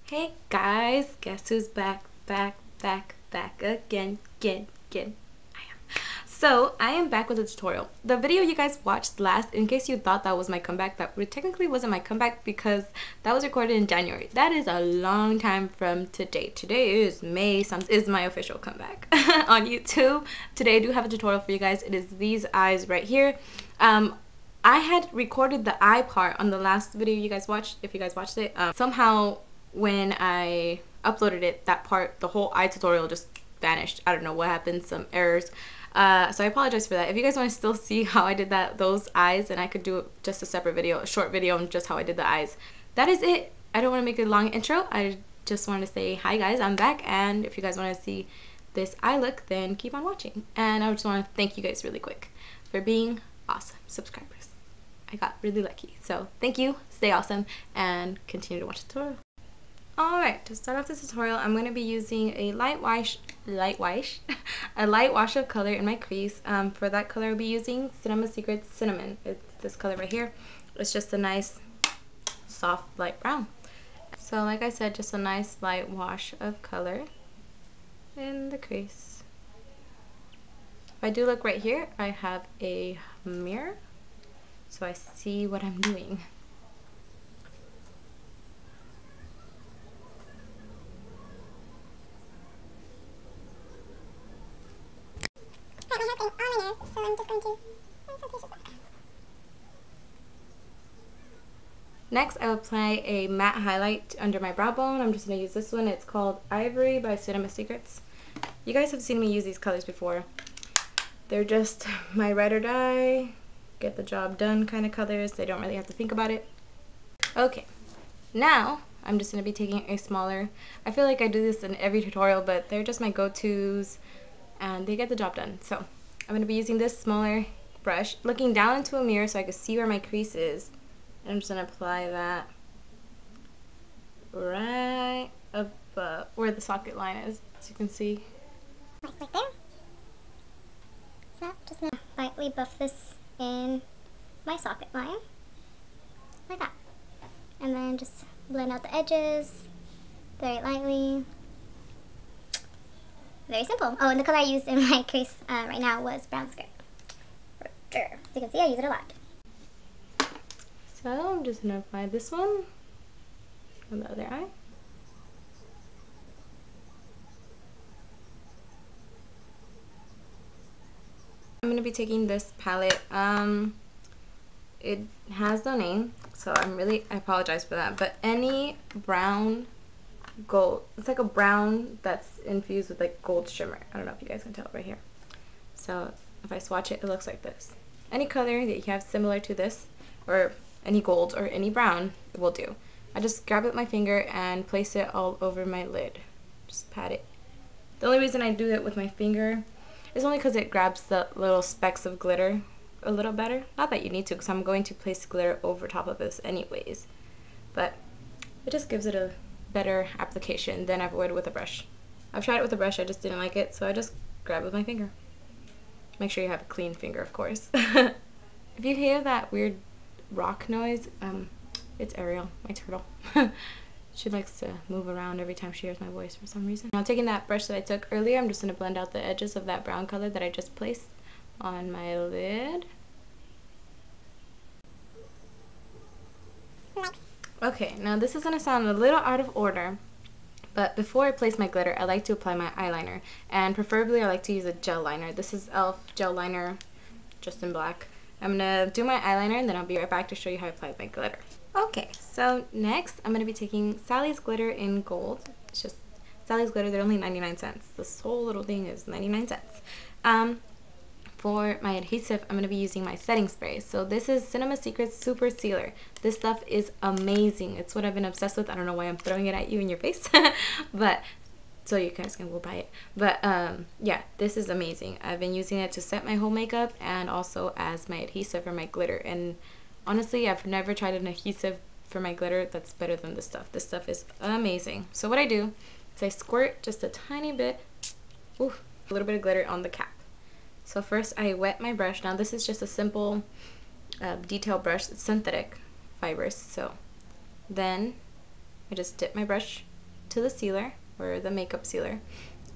Hey guys, guess who's back again. So I am back with a tutorial. The video you guys watched last, in case you thought that was my comeback, that technically wasn't my comeback because that was recorded in January. That is a long time from today. Today is May, is my official comeback on YouTube. Today I do have a tutorial for you guys. It is these eyes right here. I had recorded the eye part on the last video you guys watched, if you guys watched it. Somehow when I uploaded it, that part, the whole eye tutorial just vanished. I don't know what happened, some errors. So I apologize for that. If you guys want to still see how I did those eyes, and I could do just a separate video, a short video on just how I did the eyes. That is it. I don't want to make a long intro. I just want to say hi guys, I'm back, and if you guys want to see this eye look, then keep on watching. And I just want to thank you guys really quick for being awesome subscribers. I got really lucky. So thank you, stay awesome, and continue to watch the tutorial. Alright, to start off this tutorial, I'm going to be using a light wash of color in my crease. For that color, I'll be using Cinema Secrets Cinnamon. It's this color right here. It's just a nice, soft, light brown. So like I said, just a nice light wash of color in the crease. If I do look right here, I have a mirror, so I see what I'm doing. Next, I will apply a matte highlight under my brow bone. I'm just going to use this one. It's called Ivory by Cinema Secrets. You guys have seen me use these colors before. They're just my ride or die, get the job done kind of colors. They don't really have to think about it. Okay, now I'm just going to be taking a smaller, I feel like I do this in every tutorial, but they're just my go-tos and they get the job done. So I'm going to be using this smaller brush, looking down into a mirror so I can see where my crease is. And I'm just going to apply that right above where the socket line is, as you can see. Right there. So just going to lightly buff this in my socket line, like that. And then just blend out the edges very lightly. Very simple. Oh, and the color I used in my crease right now was brown skirt. As you can see, I use it a lot. So I'm just going to apply this one on the other eye. I'm going to be taking this palette. It has no name, so I apologize for that. But any brown gold, it's like a brown that's infused with like gold shimmer. I don't know if you guys can tell right here. So if I swatch it, it looks like this. Any color that you have similar to this, or any gold or any brown, it will do. I just grab it with my finger and place it all over my lid. Just pat it. The only reason I do it with my finger is only because it grabs the little specks of glitter a little better. Not that you need to, because I'm going to place glitter over top of this anyways. But it just gives it a better application than I would with a brush. I've tried it with a brush, I just didn't like it, so I just grab it with my finger. Make sure you have a clean finger, of course. If you hear that weird rock noise, it's Ariel, my turtle. She likes to move around every time she hears my voice for some reason. Now taking that brush that I took earlier, I'm just going to blend out the edges of that brown color that I just placed on my lid. Okay, now this is going to sound a little out of order, but before I place my glitter, I like to apply my eyeliner, and preferably I like to use a gel liner. This is e.l.f. gel liner, just in black. I'm going to do my eyeliner and then I'll be right back to show you how I apply my glitter. Okay, so next I'm going to be taking Sally's glitter in gold. It's just Sally's glitter, they're only 99 cents. This whole little thing is 99 cents. For my adhesive, I'm going to be using my setting spray. So this is Cinema Secrets Super Sealer. This stuff is amazing. It's what I've been obsessed with. I don't know why I'm throwing it at you in your face, but so you guys can go buy it. But yeah, this is amazing. I've been using it to set my whole makeup and also as my adhesive for my glitter. And honestly, I've never tried an adhesive for my glitter that's better than this stuff. This stuff is amazing. So what I do is I squirt just a tiny bit, a little bit of glitter on the cap. So first I wet my brush. Now this is just a simple detail brush. It's synthetic fibers. So then I just dip my brush to the sealer, or the makeup sealer,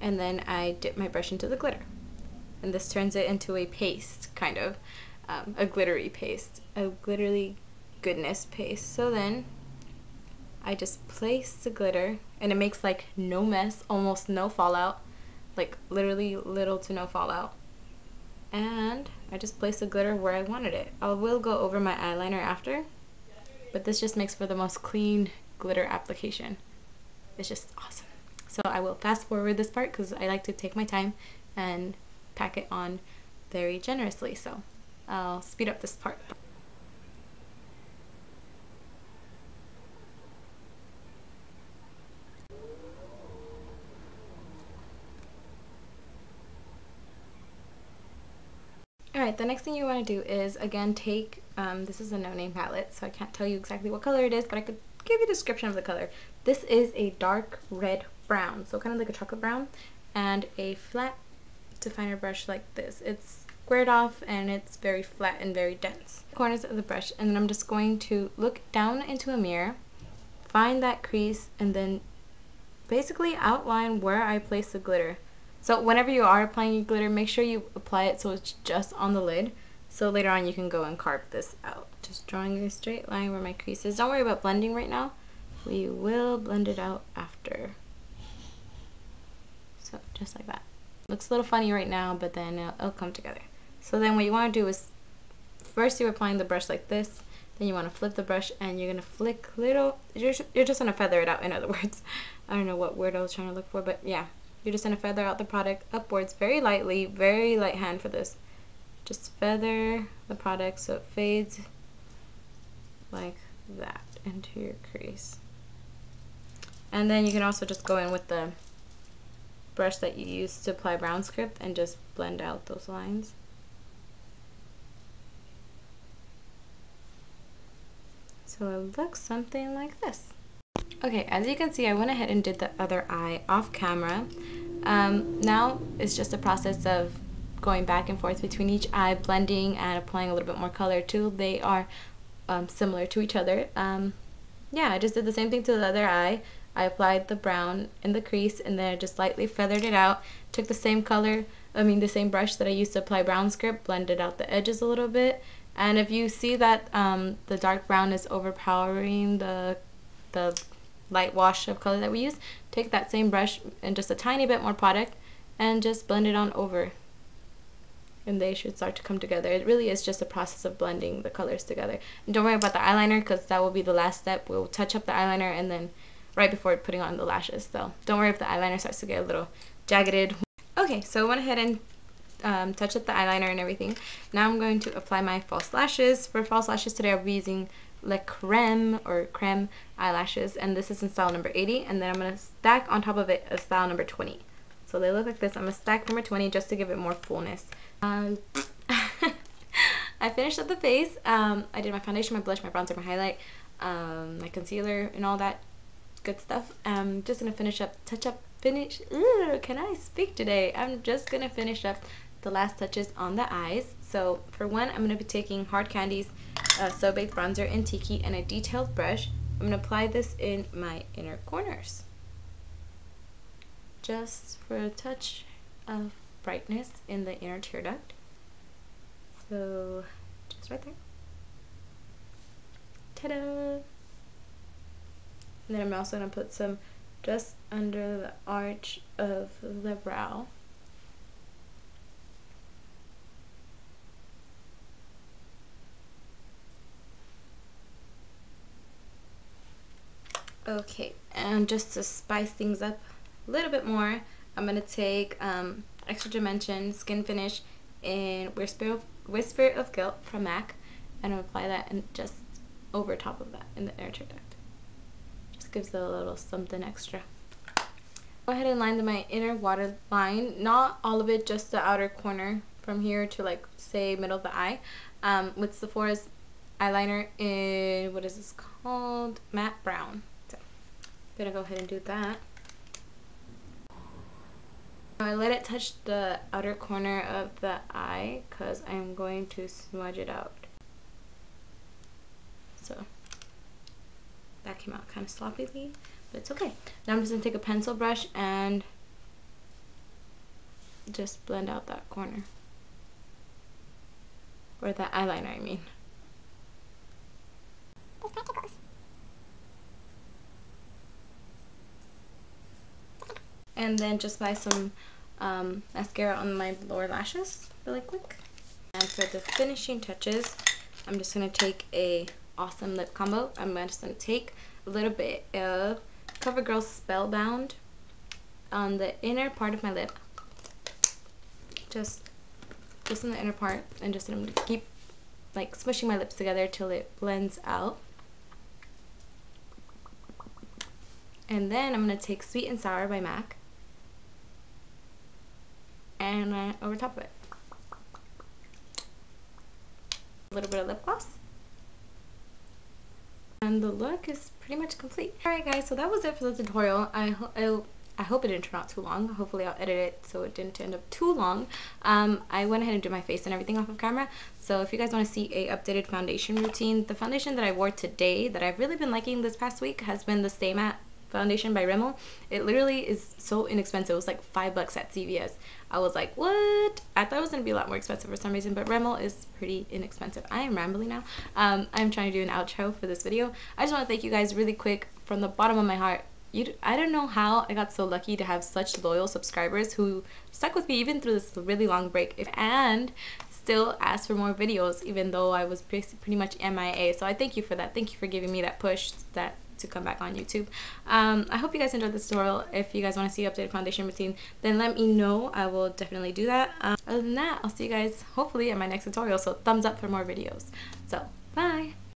and then I dip my brush into the glitter. And this turns it into a paste, kind of, a glittery paste, a glittery goodness paste. So then I just place the glitter, and it makes like no mess, almost no fallout, like literally little to no fallout. And I just place the glitter where I wanted it. I will go over my eyeliner after, but this just makes for the most clean glitter application. It's just awesome. So I will fast forward this part because I like to take my time and pack it on very generously. So I'll speed up this part. Alright, the next thing you want to do is, again, take, this is a no-name palette, so I can't tell you exactly what color it is, but I could give you a description of the color. This is a dark red brown, so kind of like a chocolate brown, and a flat definer brush like this. It's squared off, and it's very flat and very dense. Corners of the brush, and then I'm just going to look down into a mirror, find that crease, and then basically outline where I place the glitter. So whenever you are applying your glitter, make sure you apply it so it's just on the lid, so later on you can go and carve this out. Just drawing a straight line where my crease is. Don't worry about blending right now. We will blend it out after. So just like that. Looks a little funny right now, but then it'll come together. So then what you want to do is, first you're applying the brush like this, then you want to flip the brush and you're going to flick little, you're just going to feather it out, in other words. I don't know what word I was trying to look for, but yeah. You're just going to feather out the product upwards very lightly, very light hand for this. Just feather the product so it fades like that into your crease. And then you can also just go in with the brush that you used to apply brown script and just blend out those lines. So it looks something like this. Okay, as you can see, I went ahead and did the other eye off camera. Now it's just a process of going back and forth between each eye, blending and applying a little bit more color too. They are similar to each other. Yeah, I just did the same thing to the other eye. I applied the brown in the crease and then I just lightly feathered it out. Took the same color, the same brush that I used to apply brown script, blended out the edges a little bit. And if you see that the dark brown is overpowering the light wash of color that we use, take that same brush and just a tiny bit more product and just blend it on over, and they should start to come together. It really is just a process of blending the colors together. And don't worry about the eyeliner because that will be the last step. We'll touch up the eyeliner and then right before putting on the lashes, so don't worry if the eyeliner starts to get a little jagged. Okay, so I went ahead and touch up the eyeliner and everything. Now I'm going to apply my false lashes. For false lashes today I'll be using Le Creme or Creme eyelashes, and this is in style number 80, and then I'm going to stack on top of it a style number 20. So they look like this. I'm going to stack number 20 just to give it more fullness. I finished up the face. I did my foundation, my blush, my bronzer, my highlight, my concealer, and all that good stuff. I'm just going to finish up, can I speak today? I'm just going to finish up the last touches on the eyes. So for one, I'm going to be taking Hard Candy's So Baked Bronzer in Tiki and a detailed brush. I'm going to apply this in my inner corners, just for a touch of brightness in the inner tear duct. So just right there. Ta-da! And then I'm also going to put some just under the arch of the brow. Okay, and just to spice things up a little bit more, I'm going to take Extra Dimension Skin Finish in Whisper of Guilt from MAC, and I'll apply that and just over top of that in the inner tear duct. Just gives it a little something extra. Go ahead and line my inner waterline, not all of it, just the outer corner from here to like say middle of the eye, with Sephora's eyeliner in, what is this called? Matte Brown. So I'm gonna go ahead and do that. I let it touch the outer corner of the eye because I'm going to smudge it out. So that came out kind of sloppily, but it's okay. Now I'm just going to take a pencil brush and just blend out that corner. Or that eyeliner, I mean. This part tickles. And then just apply some mascara on my lower lashes really quick. And for the finishing touches, I'm just going to take a Awesome lip combo. I'm just going to take a little bit of CoverGirl Spellbound on the inner part of my lip. Just in the inner part, and just I'm going to keep like smushing my lips together till it blends out. And then I'm going to take Sweet and Sour by MAC and over top of it. A little bit of lip gloss. And the look is pretty much complete. Alright guys, so that was it for the tutorial. I hope it didn't turn out too long. Hopefully I'll edit it so it didn't end up too long. I went ahead and did my face and everything off of camera. So if you guys want to see a updated foundation routine, the foundation that I wore today that I've really been liking this past week has been the Stay Matte foundation by Rimmel. It literally is so inexpensive. It was like $5 at CVS. I was like, what? I thought it was going to be a lot more expensive for some reason, but Rimmel is pretty inexpensive. I am rambling now. I'm trying to do an outro for this video. I just want to thank you guys really quick from the bottom of my heart. I don't know how I got so lucky to have such loyal subscribers who stuck with me even through this really long break and still asked for more videos even though I was pretty much MIA. So I thank you for that. Thank you for giving me that push to come back on YouTube. I hope you guys enjoyed this tutorial. If you guys want to see updated foundation routine, then let me know. I will definitely do that. Other than that, I'll see you guys hopefully in my next tutorial. So thumbs up for more videos. So bye.